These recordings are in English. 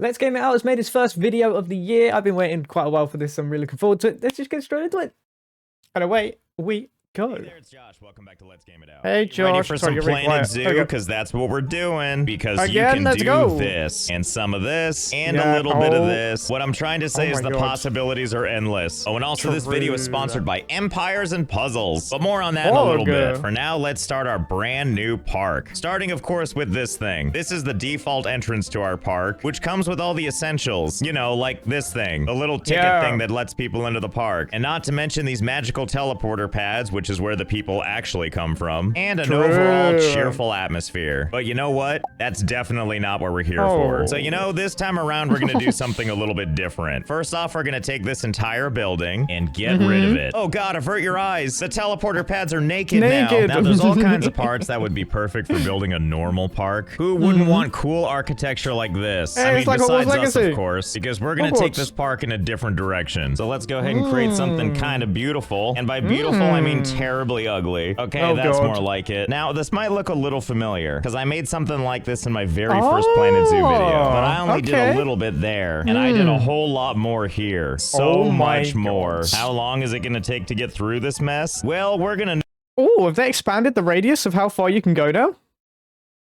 Let's Game It Out has made its first video of the year. I've been waiting quite a while for this. I'm really looking forward to it. Let's just get straight into it. And away we go. Hey there, it's Josh. Welcome back to Let's Game It Out. Hey, Josh. Ready for some Planet Zoo? Because that's what we're doing. Because you can do this, and some of this, and a little bit of this. What I'm trying to say is the possibilities are endless. Oh, and also this video is sponsored by Empires and Puzzles. But more on that in a little bit. For now, let's start our brand new park. Starting, of course, with this thing. This is the default entrance to our park, which comes with all the essentials. You know, like this thing. The little ticket thing that lets people into the park. And not to mention these magical teleporter pads, which is where the people actually come from, and an overall cheerful atmosphere. But you know what? That's definitely not what we're here for. So you know, this time around, we're gonna do something a little bit different. First off, we're gonna take this entire building and get rid of it. Oh God, avert your eyes. The teleporter pads are naked now. Now, there's all kinds of parts that would be perfect for building a normal park. Who wouldn't want cool architecture like this? I mean, besides us, of course, because we're gonna take this park in a different direction. So let's go ahead and create something kind of beautiful. And by beautiful, I mean terribly ugly. Okay, that's more like it. Now, this might look a little familiar, because I made something like this in my very first Planet Zoo video, but I only did a little bit there, and I did a whole lot more here. So much more. How long is it going to take to get through this mess? Well, we're going to... Oh, have they expanded the radius of how far you can go now?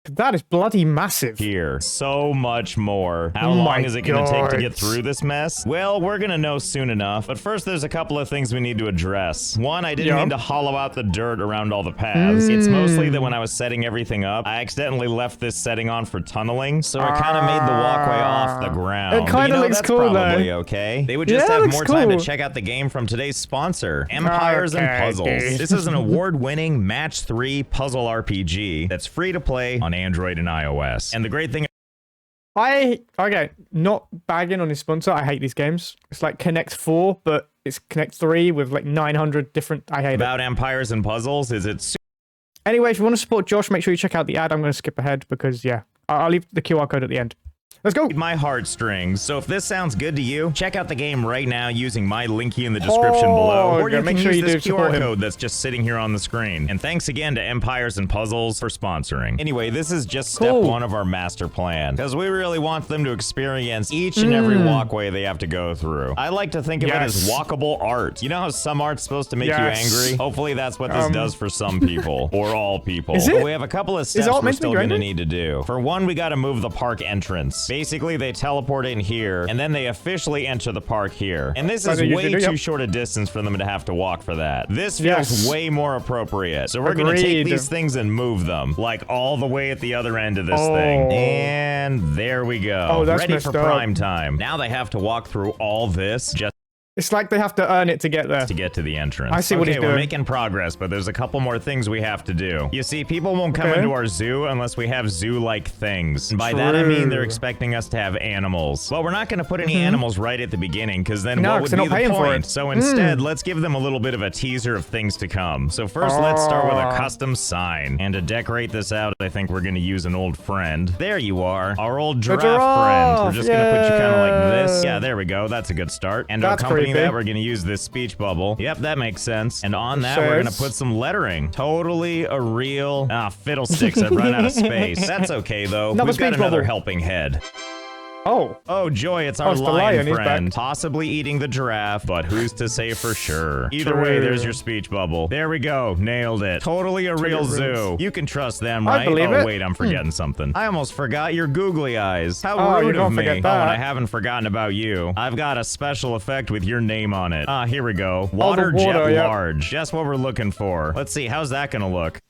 That is bloody massive. Here. So much more. How long is it going to take to get through this mess? Well, we're going to know soon enough. But first, there's a couple of things we need to address. One, I didn't mean to hollow out the dirt around all the paths. It's mostly that when I was setting everything up, I accidentally left this setting on for tunneling, so it kind of made the walkway off the ground. It kind of looks cool, probably okay. They would just have more time to check out the game from today's sponsor, Empires and Puzzles. This is an award-winning Match 3 puzzle RPG that's free to play on Android and iOS. And the great thing, not bagging on his sponsor. I hate these games. It's like Connect 4, but it's Connect 3 with like 900 different. I hate it. About Empires and Puzzles is Anyway, if you want to support Josh, make sure you check out the ad. I'm going to skip ahead because I'll leave the QR code at the end. Let's go. My heartstrings. So if this sounds good to you, check out the game right now using my linky in the description below, or you can use this QR code that's just sitting here on the screen. And thanks again to Empires and Puzzles for sponsoring. Anyway, this is just step one of our master plan, because we really want them to experience each and every walkway they have to go through. I like to think of it as walkable art. You know how some art's supposed to make you angry? Hopefully that's what this does for some people, or all people. But we have a couple of steps we're still going to need to do. For one, we got to move the park entrance. Basically, they teleport in here, and then they officially enter the park here. And this is way too short a distance for them to have to walk for that. This feels way more appropriate. So we're going to take these things and move them, like all the way at the other end of this thing. And there we go. Ready for prime time. Now they have to walk through all this just... It's like they have to earn it to get there. To get to the entrance. I see what he's doing. We're making progress, but there's a couple more things we have to do. You see, people won't come into our zoo unless we have zoo-like things. And by that, I mean they're expecting us to have animals. Well, we're not going to put any animals right at the beginning, because then what would be the point? So instead, let's give them a little bit of a teaser of things to come. So first, let's start with a custom sign. And to decorate this out, I think we're going to use an old friend. There you are. Our old giraffe friend. We're just going to put you kind of like this. Yeah, there we go. That's a good start. And to accompany that, we're going to use this speech bubble. Yep, that makes sense. And on that, we're going to put some lettering. Totally a real... fiddlesticks, I've run out of space. That's okay, though. We've got another helping head. Oh, joy, it's our lion friend. Possibly eating the giraffe, but who's to say for sure? Either way, there's your speech bubble. There we go. Nailed it. Totally a real zoo. You can trust them, right? Oh, wait, I'm forgetting something. I almost forgot your googly eyes. How rude of me. Oh, and I haven't forgotten about you. I've got a special effect with your name on it. Here we go. Water jet large. Just what we're looking for. Let's see, how's that gonna look?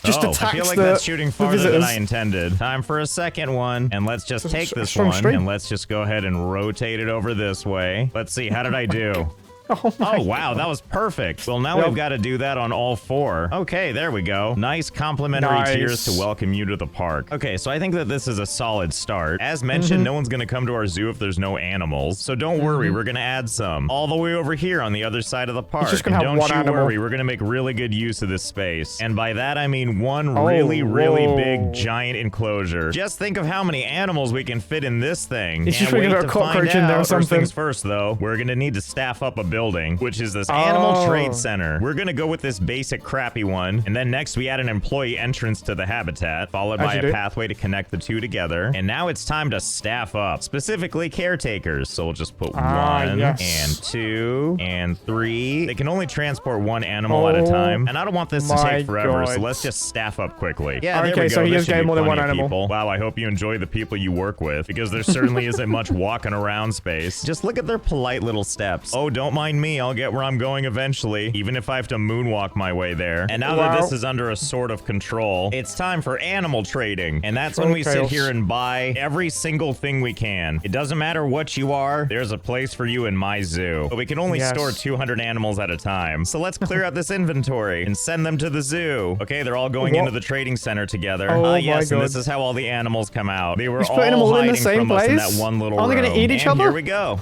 I feel like that's shooting farther than I intended. Time for a second one. And let's just take this one, and let's just go ahead and rotate it over this way. Let's see, how did I do? Oh, wow, that was perfect. Well, now we've got to do that on all four. Okay, there we go. Nice complimentary tiers to welcome you to the park. Okay, so I think that this is a solid start. As mentioned, no one's going to come to our zoo if there's no animals. So don't worry, we're going to add some. All the way over here on the other side of the park. And don't you worry, we're going to make really good use of this space. And by that, I mean one really big, giant enclosure. Just think of how many animals we can fit in this thing. Can't wait to find out. First things first, though, we're going to need to staff up a building, which is this animal trade Oh. center. We're gonna go with this basic crappy one, and then next we add an employee entrance to the habitat, followed by a pathway to connect the two together. And now it's time to staff up, specifically caretakers. So we'll just put 1 and 2 and 3. They can only transport 1 animal at a time, and I don't want this to take forever, so let's just staff up quickly. Yeah, there we go. So he This is should getting be more than plenty 1 of animal. people. Wow, I hope you enjoy the people you work with, because there certainly isn't much walking around space. Just look at their polite little steps. Oh, don't mind me, I'll get where I'm going eventually, even if I have to moonwalk my way there. And now that this is under a sort of control, it's time for animal trading. And that's when we sit here and buy every single thing we can. It doesn't matter what you are, there's a place for you in my zoo. But we can only store 200 animals at a time. So let's clear out this inventory and send them to the zoo. Okay, they're all going into the trading center together. Yes, and this is how all the animals come out. They were all hiding in that one little room. Are they gonna eat each other? Here we go.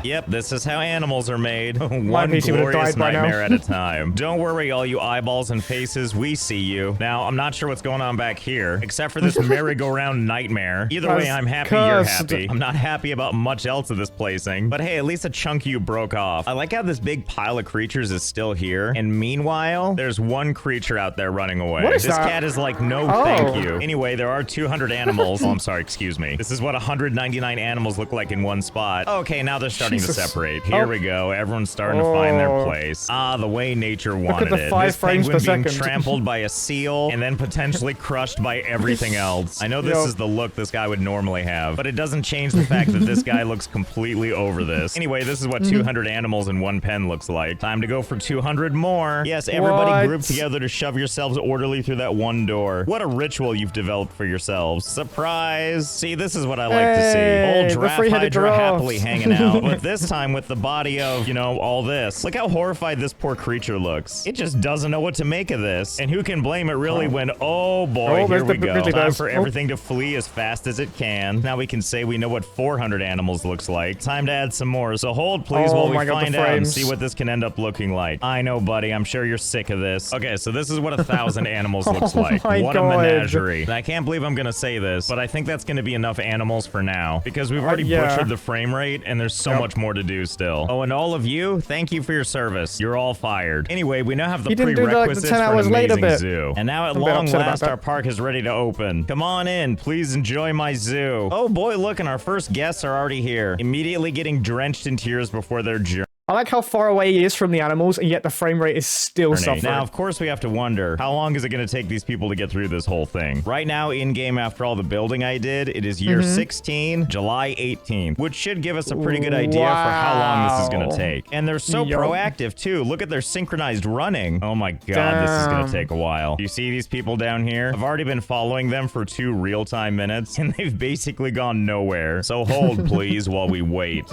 Yep, this is how animals are made. One PC would have glorious died by now. nightmare at a time. Don't worry, all you eyeballs and faces, we see you. Now, I'm not sure what's going on back here, except for this merry-go-round nightmare. Either way, I'm happy you're happy. I'm not happy about much else of this placing, but hey, at least a chunk of you broke off. I like how this big pile of creatures is still here, and meanwhile, there's one creature out there running away. This cat is like, no thank you. Anyway, there are 200 animals. Oh, I'm sorry, excuse me. This is what 199 animals look like in one spot. Okay, now they're starting to separate. Here we go. Everyone's starting to find their place. The way nature wanted it. This penguin being trampled by a seal and then potentially crushed by everything else. I know this is the look this guy would normally have, but it doesn't change the fact that this guy looks completely over this. Anyway, this is what 200 animals in one pen looks like. Time to go for 200 more. Yes, everybody group together to shove yourselves orderly through that one door. What a ritual you've developed for yourselves. Surprise! See, this is what I like to see. Old Giraffe Hydra happily hanging out, but this time with the body of, you know, all this. Look how horrified this poor creature looks. It just doesn't know what to make of this. And who can blame it really when, oh boy, here we go. Time for everything to flee as fast as it can. Now we can say we know what 400 animals looks like. Time to add some more. So hold please while we find out and see what this can end up looking like. I know, buddy. I'm sure you're sick of this. Okay, so this is what 1,000 animals looks like. What a menagerie. And I can't believe I'm gonna say this, but I think that's gonna be enough animals for now, because we've already butchered the frame rate and there's so much more to do still. Oh, and all of you, thank you for your service. You're all fired. Anyway, we now have the prerequisites for an amazing zoo. And now at long last, our park is ready to open. Come on in. Please enjoy my zoo. Oh boy, look, and our first guests are already here, immediately getting drenched in tears before their journey. I like how far away he is from the animals, and yet the frame rate is still suffering. Now, of course, we have to wonder, how long is it going to take these people to get through this whole thing? Right now, in-game, after all the building I did, it is year 16, July 18th, which should give us a pretty good idea for how long this is going to take. And they're so proactive, too. Look at their synchronized running. Oh my god, this is going to take a while. You see these people down here? I've already been following them for 2 real-time minutes, and they've basically gone nowhere. So hold, please, while we wait.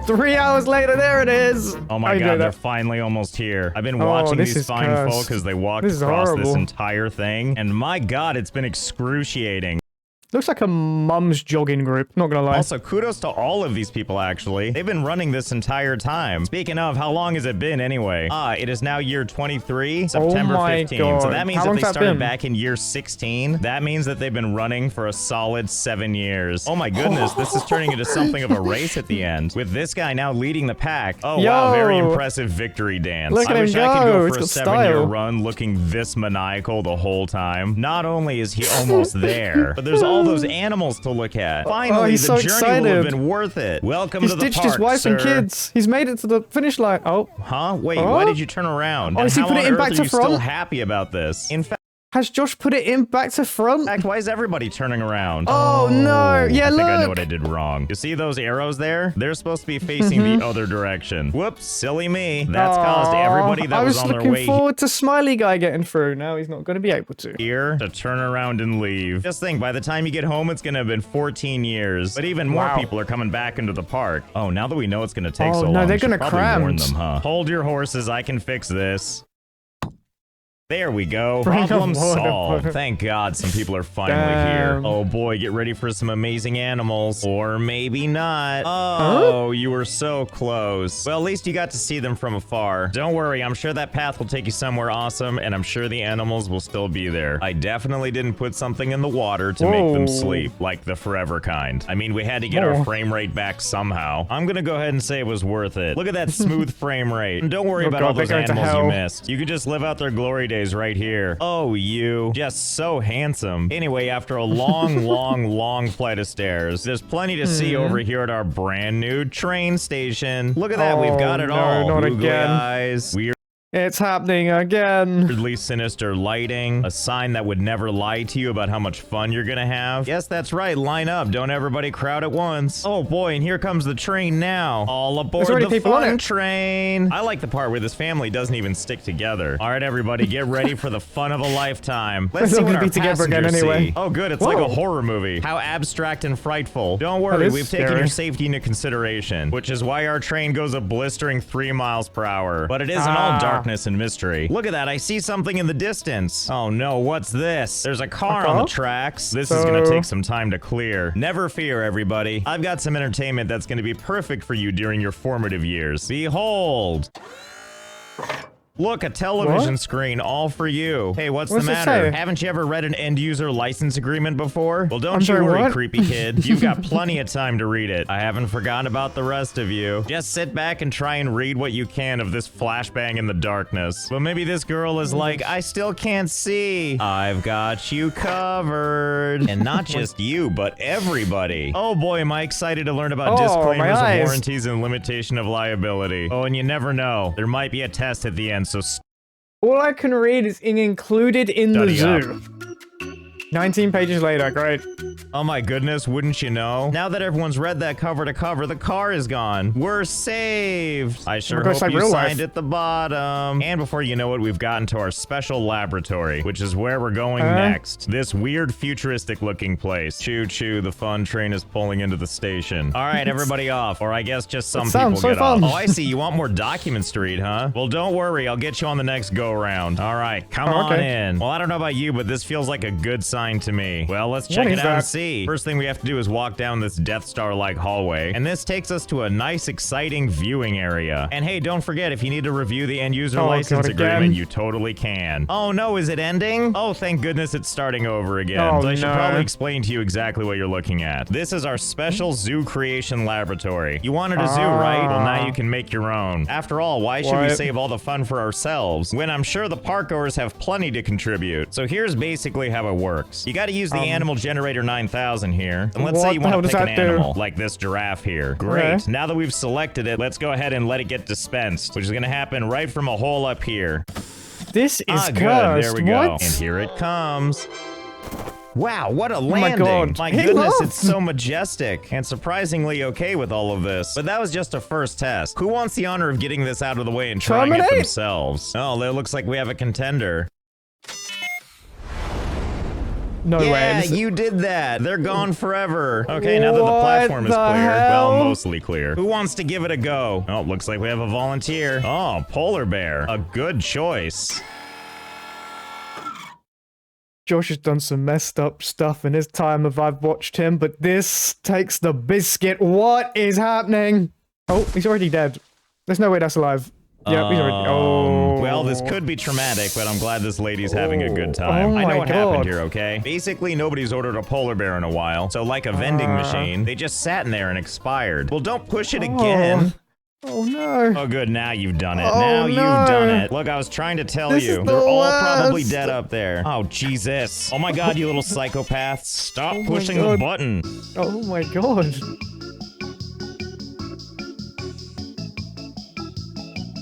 3 hours later, there it is. Oh my god, they're finally almost here. I've been watching these fine folk as they walked across this entire thing, and my god, it's been excruciating. Looks like a mum's jogging group, not gonna lie. Also, kudos to all of these people, actually. They've been running this entire time. Speaking of, how long has it been anyway? It is now year 23, September 15. God. So that means that they started back in year 16. That means that they've been running for a solid 7 years. Oh my goodness, this is turning into something of a race at the end, with this guy now leading the pack. Oh wow, very impressive victory dance. Look at I wish him I could go for a style. 7-year run looking this maniacal the whole time. Not only is he almost there, but there's all those animals to look at. Finally, the journey will have been worth it. Welcome to the park, He's ditched his wife and kids. He's made it to the finish line. Oh. Huh? Wait, why did you turn around? Oh, and has he how put on it in earth back are to you front? still happy about this? In fact, has Josh put it in back to front? why is everybody turning around? Oh no! Yeah, look. I think I know what I did wrong. You see those arrows there? They're supposed to be facing the other direction. Whoops, silly me. That's caused everybody that was on their way I was looking forward to Smiley Guy getting through. Now he's not going to be able to. Here to turn around and leave. Just think, by the time you get home, it's going to have been 14 years. But even more people are coming back into the park. Oh, now that we know it's going to take so long, they're going to cram them, huh? Hold your horses. I can fix this. There we go. Bring Problem up water. solved. Thank God some people are finally here. Oh boy, get ready for some amazing animals. Or maybe not. Oh, you were so close. Well, at least you got to see them from afar. Don't worry, I'm sure that path will take you somewhere awesome, and I'm sure the animals will still be there. I definitely didn't put something in the water to make them sleep, like the forever kind. I mean, we had to get our frame rate back somehow. I'm gonna go ahead and say it was worth it. Look at that smooth frame rate. And don't worry about all those animals you missed. You could just live out their glory days right here. Oh, you. Just so handsome. Anyway, after a long, long flight of stairs, there's plenty to see over here at our brand new train station. Look at that. We've got it all. Not Googly again. eyes. Weird. It's happening again. Weirdly sinister lighting, a sign that would never lie to you about how much fun you're gonna have. Yes, that's right, line up, don't everybody crowd at once. Oh boy, and here comes the train now. All aboard the fun train. I like the part where this family doesn't even stick together. All right, everybody, get ready for the fun of a lifetime. Let's see what our passengers see. Oh good, it's like a horror movie. How abstract and frightful. Don't worry, we've taken your safety into consideration, which is why our train goes a blistering 3 miles per hour. But it isn't all darkness and mystery. Look at that, I see something in the distance. Oh no, what's this? There's a car on the tracks. This is gonna take some time to clear. Never fear, everybody. I've got some entertainment that's gonna be perfect for you during your formative years. Behold! Look, a television screen all for you. Hey, what's the matter? Haven't you ever read an end-user license agreement before? Well, don't you worry, creepy kid. You've got plenty of time to read it. I haven't forgotten about the rest of you. Just sit back and try and read what you can of this flashbang in the darkness. But maybe this girl is like, I still can't see. I've got you covered. And not just you, but everybody. Oh boy, am I excited to learn about disclaimers, warranties, and limitation of liability. Oh, and you never know. There might be a test at the end. So all I can read is included in the zoo. 19 pages later, great. Oh my goodness, wouldn't you know? Now that everyone's read that cover to cover, the car is gone. We're saved. I sure hope you signed at the bottom. And before you know it, we've gotten to our special laboratory, which is where we're going next. This weird futuristic looking place. Choo choo, the fun train is pulling into the station. All right, everybody off. Or I guess just some people get off. Oh, I see. You want more documents to read, huh? Well, don't worry. I'll get you on the next go round. All right, come on in. Well, I don't know about you, but this feels like a good sign to me. Well, let's check it out and see. First thing we have to do is walk down this Death Star-like hallway, and this takes us to a nice, exciting viewing area. And hey, don't forget, if you need to review the end-user license agreement, you totally can. Oh no, is it ending? Oh, thank goodness it's starting over again. So I should probably explain to you exactly what you're looking at. This is our special zoo creation laboratory. You wanted a zoo, right? Well, now you can make your own. After all, why should we save all the fun for ourselves when I'm sure the parkgoers have plenty to contribute? So here's basically how it works. You got to use the animal generator 9000 here. And let's say you want to pick an animal, like this giraffe here. Great. Now that we've selected it, let's go ahead and let it get dispensed, which is going to happen right from a hole up here. This is good. There we go. And here it comes. Wow, what a landing! My goodness, it's so majestic and surprisingly okay with all of this. But that was just a first test. Who wants the honor of getting this out of the way and trying it themselves? Oh, it looks like we have a contender. No way. Yeah, you did that. They're gone forever. Okay, now that the platform is clear, well, mostly clear. Who wants to give it a go? Oh, looks like we have a volunteer. Oh, polar bear. A good choice. Josh has done some messed up stuff in his time if I've watched him, but this takes the biscuit. What is happening? Oh, he's already dead. There's no way that's alive. Yeah, he's already. Well, this could be traumatic, but I'm glad this lady's having a good time. I know what happened here, okay? Basically, nobody's ordered a polar bear in a while, so like a vending machine, they just sat in there and expired. Well, don't push it again. Oh no. Oh good, now you've done it. Now you've done it. Look, I was trying to tell you. They're all probably dead up there. Oh Jesus. Oh my god, you little psychopaths. Stop pushing the button. Oh my god.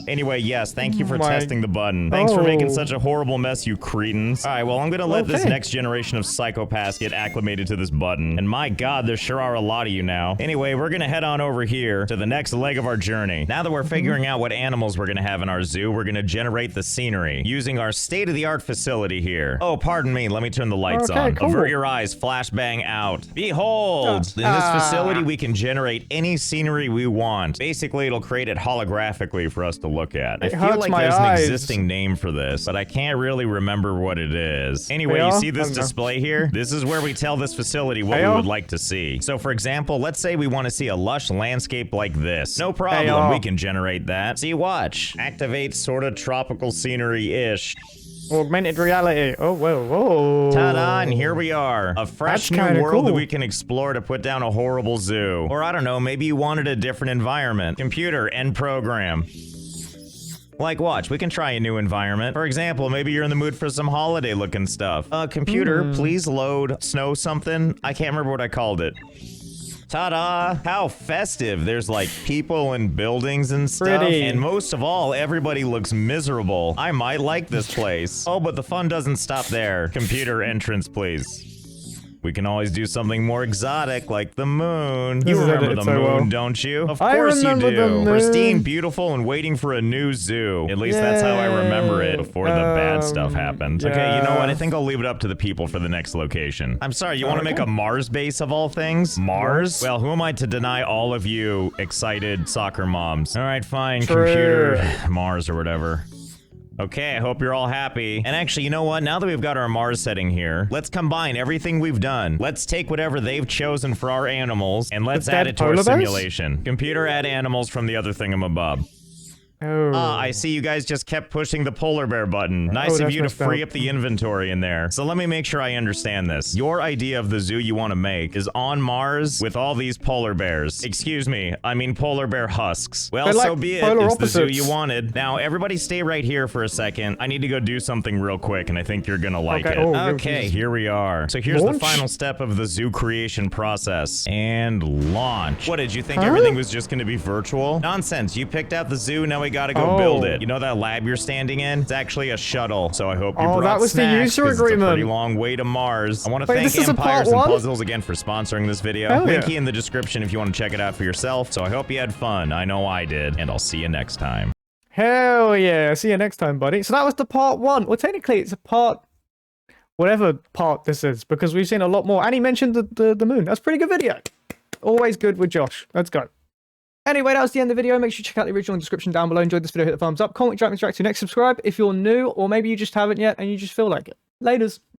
Anyway, yes, thank you for testing the button. Thanks for making such a horrible mess, you cretins. All right, well, I'm gonna let this next generation of psychopaths get acclimated to this button. And my god, there sure are a lot of you now. Anyway, we're gonna head on over here to the next leg of our journey. Now that we're figuring out what animals we're gonna have in our zoo, we're gonna generate the scenery using our state-of-the-art facility here. Oh, pardon me, let me turn the lights on. Cool. Avert your eyes, flashbang out. Behold! In this facility, we can generate any scenery we want. Basically, it'll create it holographically for us to look look at. I It feel hurts like my there's eyes. an existing name for this, but I can't really remember what it is. Anyway, you Yeah? see I this don't know. display here? This is where we tell this facility what we Yeah? would like to see. So for example, let's say we want to see a lush landscape like this. No problem, Yeah. we can generate that. See, watch. Activate sorta tropical scenery-ish. Augmented reality. Oh, whoa. Ta-da, and here we are. A fresh That's new kinda world that cool. we can explore to put down a horrible zoo. Or I don't know, maybe you wanted a different environment. Computer, end program. Like, watch, we can try a new environment. For example, maybe you're in the mood for some holiday-looking stuff. Computer, please load snow something. I can't remember what I called it. Ta-da! How festive. There's like people and buildings and stuff. Pretty. And most of all, everybody looks miserable. I might like this place. Oh, but the fun doesn't stop there. Computer entrance, please. We can always do something more exotic, like the moon. This You is remember edited the so moon, well. don't you? Of I course you remember do. the moon. Pristine, beautiful, and waiting for a new zoo. At least that's how I remember it before the bad stuff happened. Okay, you know what? I think I'll leave it up to the people for the next location. I'm sorry, you want to make a Mars base of all things? Mars? Well, who am I to deny all of you excited soccer moms? All right, fine, True. computer, Mars or whatever. Okay, I hope you're all happy. And actually, you know what? Now that we've got our Mars setting here, let's combine everything we've done. Let's take whatever they've chosen for our animals, and let's add it to our polar bears? simulation. Computer, add animals from the other thingamabob. Oh. Ah, I see you guys just kept pushing the polar bear button. Nice of that's you to messed free up. up the inventory in there. So let me make sure I understand this. Your idea of the zoo you want to make is on Mars with all these polar bears. Excuse me, I mean polar bear husks. Well, They're so like be it. polar It's the zoo opposites. you wanted. Now, everybody stay right here for a second. I need to go do something real quick, and I think you're gonna like Okay. it. Oh, Okay, Jesus. here we are. So here's the Launch? final step of the zoo creation process. And launch. What, did you think Huh? everything was just gonna be virtual? Nonsense, you picked out the zoo, now we gotta go build it. You know that lab you're standing in? It's actually a shuttle, so I hope you brought that was the snacks, user 'cause it's a pretty agreement. long way to Mars. I want to Wait, thank this is a part Empires and one? Puzzles again for sponsoring this video. Hell yeah. Linky in the description if you want to check it out for yourself. So I hope you had fun. I know I did, and I'll see you next time. Hell yeah. See you next time, buddy. So that was the part 1. Well, technically, it's a part... whatever part this is, because we've seen a lot more. And he mentioned the moon. That's a pretty good video. Always good with Josh. Let's go. Anyway, that was the end of the video. Make sure you check out the original description down below. Enjoyed this video, hit the thumbs up. Comment, drag me to next. Subscribe if you're new, or maybe you just haven't yet and you just feel like it. Laters.